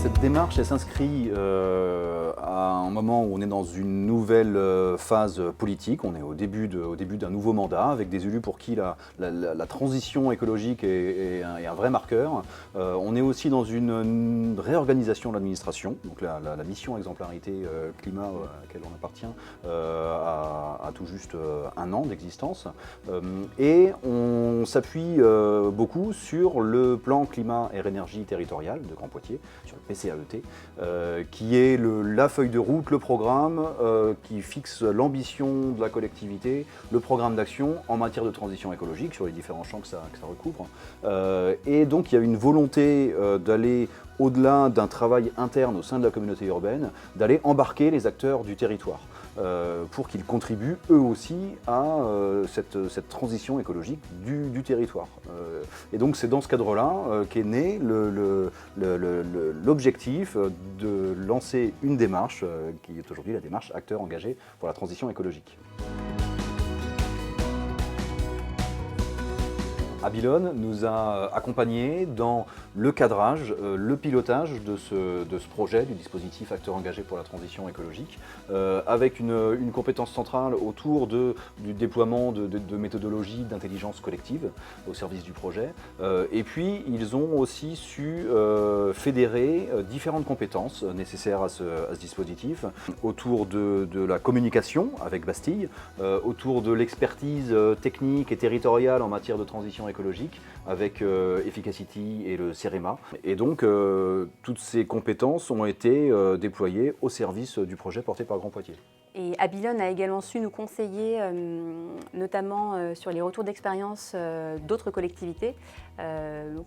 Cette démarche, elle s'inscrit à un moment où on est dans une nouvelle phase politique. On est au début d'un nouveau mandat avec des élus pour qui la transition écologique est un vrai marqueur. On est aussi dans une réorganisation de l'administration. Donc la mission exemplarité climat à laquelle on appartient a tout juste un an d'existence. Et on s'appuie beaucoup sur le plan climat et énergie territorial de Grand Poitiers, sur le PCAET, qui est la feuille de route, le programme qui fixe l'ambition de la collectivité, le programme d'action en matière de transition écologique sur les différents champs que ça recouvre. Et donc il y a une volonté d'aller au-delà d'un travail interne au sein de la communauté urbaine, d'aller embarquer les acteurs du territoire pour qu'ils contribuent eux aussi à cette transition écologique du territoire. Et donc c'est dans ce cadre-là qu'est né l'objectif de lancer une démarche qui est aujourd'hui la démarche Acteurs engagés pour la transition écologique. Abilone nous a accompagnés dans le cadrage, le pilotage de ce projet, du dispositif Acteurs engagés pour la transition écologique, avec une compétence centrale autour du déploiement de méthodologies d'intelligence collective au service du projet. Et puis, ils ont aussi su fédérer différentes compétences nécessaires à ce dispositif, autour de la communication avec Bastille, autour de l'expertise technique et territoriale en matière de transition écologique avec Efficacity et le CEREMA. Et donc, toutes ces compétences ont été déployées au service du projet porté par Grand Poitiers. Et Abilone a également su nous conseiller, notamment sur les retours d'expérience d'autres collectivités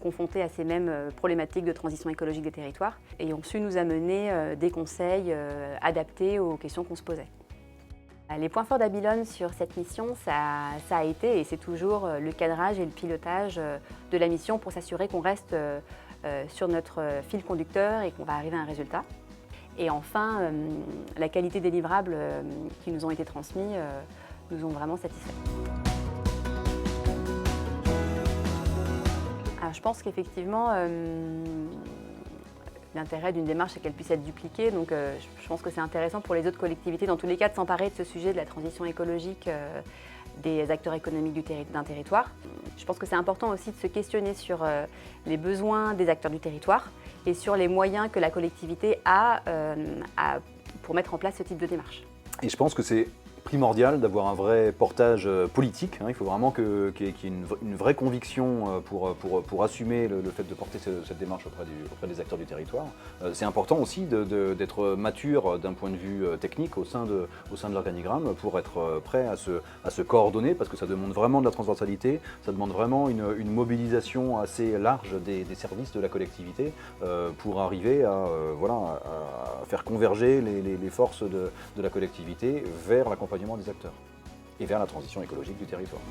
confrontées à ces mêmes problématiques de transition écologique des territoires et ont su nous amener des conseils adaptés aux questions qu'on se posait. Les points forts d'Abilone sur cette mission, ça a été et c'est toujours le cadrage et le pilotage de la mission pour s'assurer qu'on reste sur notre fil conducteur et qu'on va arriver à un résultat. Et enfin, la qualité des livrables qui nous ont été transmis nous ont vraiment satisfaits. Alors, je pense qu'effectivement, l'intérêt d'une démarche, c'est qu'elle puisse être dupliquée. Donc, je pense que c'est intéressant pour les autres collectivités, dans tous les cas, de s'emparer de ce sujet de la transition écologique des acteurs économiques d'un territoire. Je pense que c'est important aussi de se questionner sur les besoins des acteurs du territoire et sur les moyens que la collectivité a pour mettre en place ce type de démarche. Et je pense que c'est primordial d'avoir un vrai portage politique. Il faut vraiment qu'il y ait une vraie conviction pour assumer le fait de porter cette démarche auprès des acteurs du territoire. C'est important aussi d'être mature d'un point de vue technique au sein de l'organigramme pour être prêt à se coordonner, parce que ça demande vraiment de la transversalité, ça demande vraiment une mobilisation assez large des services de la collectivité pour arriver à faire converger les forces de la collectivité vers l'accompagnement des acteurs et vers la transition écologique du territoire.